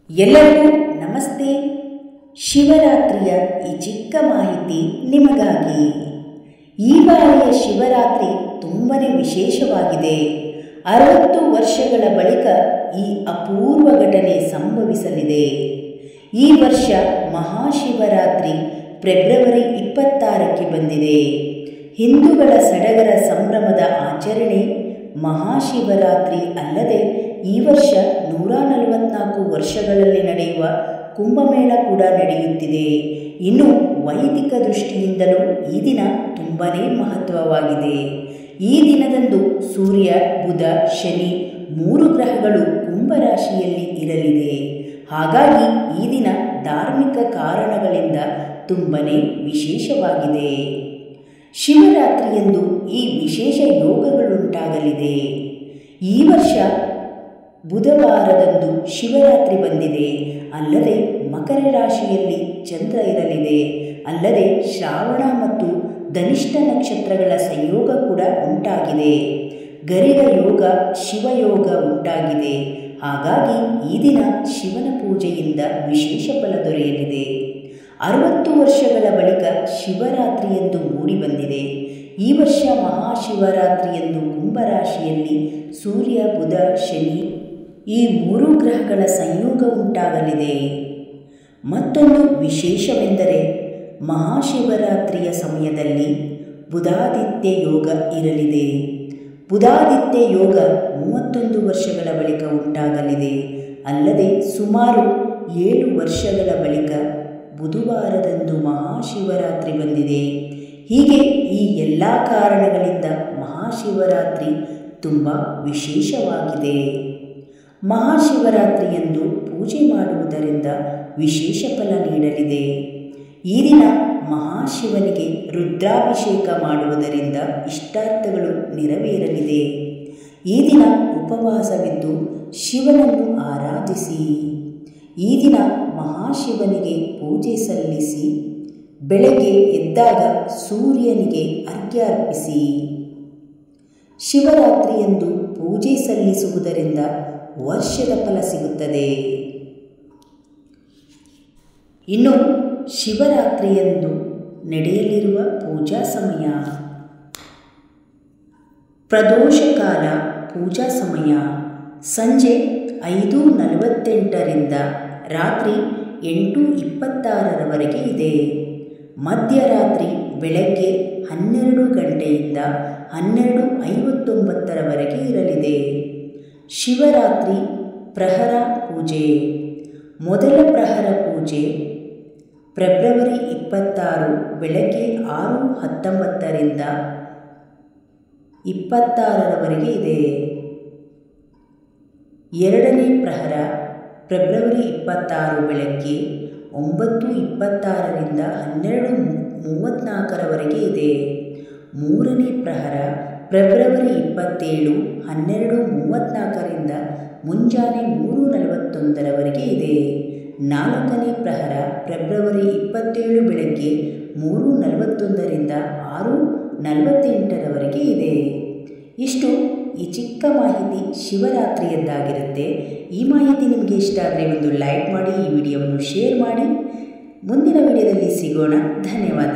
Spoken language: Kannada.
ಎಲ್ಲರಿಗೂ ನಮಸ್ತೆ. ಶಿವರಾತ್ರಿಯ ಈ ಚಿಕ್ಕ ಮಾಹಿತಿ ನಿಮಗಾಗಿ. ಈ ಬಾರಿಯ ಶಿವರಾತ್ರಿ ತುಂಬನೇ ವಿಶೇಷವಾಗಿದೆ. 60 ವರ್ಷಗಳ ಬಳಿಕ ಈ ಅಪೂರ್ವ ಘಟನೆ ಸಂಭವಿಸಲಿದೆ. ಈ ವರ್ಷ ಮಹಾಶಿವರಾತ್ರಿ ಫೆಬ್ರವರಿ 26ಕ್ಕೆ ಬಂದಿದೆ. ಹಿಂದೂಗಳ ಸಡಗರ ಸಂಭ್ರಮದ ಆಚರಣೆ ಮಹಾಶಿವರಾತ್ರಿ ಅಲ್ಲದೆ ಈ ವರ್ಷ 144 ವರ್ಷಗಳಲ್ಲಿ ನಡೆಯುವ ಕುಂಭಮೇಳ ಕೂಡ ನಡೆಯುತ್ತಿದೆ. ಇನ್ನು ವೈದಿಕ ದೃಷ್ಟಿಯಿಂದಲೂ ಈ ದಿನ ತುಂಬನೇ ಮಹತ್ವವಾಗಿದೆ. ಈ ದಿನದಂದು ಸೂರ್ಯ, ಬುಧ, ಶನಿ 3 ಗ್ರಹಗಳು ಕುಂಭರಾಶಿಯಲ್ಲಿ ಇರಲಿದೆ. ಹಾಗಾಗಿ ಈ ದಿನ ಧಾರ್ಮಿಕ ಕಾರಣಗಳಿಂದ ತುಂಬನೇ ವಿಶೇಷವಾಗಿದೆ. ಶಿವರಾತ್ರಿಯಂದು ಈ ವಿಶೇಷ ಯೋಗಗಳುಂಟಾಗಲಿದೆ. ಈ ವರ್ಷ ಬುಧವಾರದಂದು ಶಿವರಾತ್ರಿ ಬಂದಿದೆ. ಅಲ್ಲದೆ ಮಕರ ರಾಶಿಯಲ್ಲಿ ಚಂದ್ರ ಇರಲಿದೆ. ಅಲ್ಲದೆ ಶ್ರಾವಣ ಮತ್ತು ಧನಿಷ್ಠ ನಕ್ಷತ್ರಗಳ ಸಂಯೋಗ ಕೂಡ ಉಂಟಾಗಿದೆ. ಗರಿಡ ಯೋಗ, ಶಿವಯೋಗ ಉಂಟಾಗಿದೆ. ಹಾಗಾಗಿ ಈ ದಿನ ಶಿವನ ಪೂಜೆಯಿಂದ ವಿಶೇಷ ಫಲ ದೊರೆಯಲಿದೆ. 60 ವರ್ಷಗಳ ಬಳಿಕ ಶಿವರಾತ್ರಿಯೆಂದು ಮೂಡಿಬಂದಿದೆ. ಈ ವರ್ಷ ಮಹಾಶಿವರಾತ್ರಿಯಂದು ಕುಂಭರಾಶಿಯಲ್ಲಿ ಸೂರ್ಯ, ಬುಧ, ಶನಿ ಈ 3 ಗ್ರಹಗಳ ಸಂಯೋಗ ಉಂಟಾಗಲಿದೆ. ಮತ್ತೊಂದು ವಿಶೇಷವೆಂದರೆ ಮಹಾಶಿವರಾತ್ರಿಯ ಸಮಯದಲ್ಲಿ ಬುಧಾದಿತ್ಯ ಯೋಗ ಇರಲಿದೆ. ಬುಧಾದಿತ್ಯ ಯೋಗ 31 ವರ್ಷಗಳ ಬಳಿಕ ಉಂಟಾಗಲಿದೆ. ಅಲ್ಲದೆ ಸುಮಾರು 7 ವರ್ಷಗಳ ಬಳಿಕ ಬುಧವಾರದಂದು ಮಹಾಶಿವರಾತ್ರಿ ಬಂದಿದೆ. ಹೀಗೆ ಈ ಎಲ್ಲ ಕಾರಣಗಳಿಂದ ಮಹಾಶಿವರಾತ್ರಿ ತುಂಬ ವಿಶೇಷವಾಗಿದೆ. ಮಹಾಶಿವರಾತ್ರಿಯಂದು ಪೂಜೆ ಮಾಡುವುದರಿಂದ ವಿಶೇಷ ಫಲ ನೀಡಲಿದೆ. ಈ ದಿನ ಮಹಾಶಿವನಿಗೆ ರುದ್ರಾಭಿಷೇಕ ಮಾಡುವುದರಿಂದ ಇಷ್ಟಾರ್ಥಗಳು ನೆರವೇರಲಿದೆ. ಈ ದಿನ ಉಪವಾಸವಿದ್ದು ಶಿವನನ್ನು ಆರಾಧಿಸಿ. ಈ ದಿನ ಮಹಾಶಿವನಿಗೆ ಪೂಜೆ ಸಲ್ಲಿಸಿ ಬೆಳಗ್ಗೆ ಎದ್ದಾಗ ಸೂರ್ಯನಿಗೆ ಅರ್ಘ್ಯ ಅರ್ಪಿಸಿ. ಶಿವರಾತ್ರಿಯಂದು ಪೂಜೆ ಸಲ್ಲಿಸುವುದರಿಂದ ವರ್ಷದ ಫಲ ಸಿಗುತ್ತದೆ. ಇನ್ನು ಶಿವರಾತ್ರಿಯಂದು ನಡೆಯಲಿರುವ ಪೂಜಾ ಸಮಯ. ಪ್ರದೋಷ ಕಾಲ ಪೂಜಾ ಸಮಯ ಸಂಜೆ 5:48ರಿಂದ ರಾತ್ರಿ 8:26ರವರೆಗೆ ಇದೆ. ಮಧ್ಯರಾತ್ರಿ ಬೆಳಗ್ಗೆ 12 ಗಂಟೆಯಿಂದ 12:59ರವರೆಗೆ ಇರಲಿದೆ. ಶಿವರಾತ್ರಿ ಪ್ರಹರ ಪೂಜೆ. ಮೊದಲ ಪ್ರಹರ ಪೂಜೆ ಫೆಬ್ರವರಿ 26 ಬೆಳಗ್ಗೆ 6:19ರಿಂದ 26ರವರೆಗೆ ಇದೆ. ಎರಡನೇ ಪ್ರಹರ ಫೆಬ್ರವರಿ 26 ಬೆಳಗ್ಗೆ 9:26ರಿಂದ 12:34ರವರೆಗೆ ಇದೆ. ಮೂರನೇ ಪ್ರಹರ ಫೆಬ್ರವರಿ 27 12:34ರಿಂದ ಮುಂಜಾನೆ 3:41ರವರೆಗೆ ಇದೆ. ನಾಲ್ಕನೇ ಪ್ರಹರ ಫೆಬ್ರವರಿ 27 ಬೆಳಗ್ಗೆ 3:41ರಿಂದ 6:48ರವರೆಗೆ ಇದೆ. ಇಷ್ಟು ಈ ಚಿಕ್ಕ ಮಾಹಿತಿ ಶಿವರಾತ್ರಿಯದ್ದಾಗಿರುತ್ತೆ. ಈ ಮಾಹಿತಿ ನಿಮಗೆ ಇಷ್ಟ ಆದರೆ ಒಂದು ಲೈಕ್ ಮಾಡಿ, ಈ ವಿಡಿಯೋವನ್ನು ಶೇರ್ ಮಾಡಿ. ಮುಂದಿನ ವಿಡಿಯೋದಲ್ಲಿ ಸಿಗೋಣ. ಧನ್ಯವಾದ.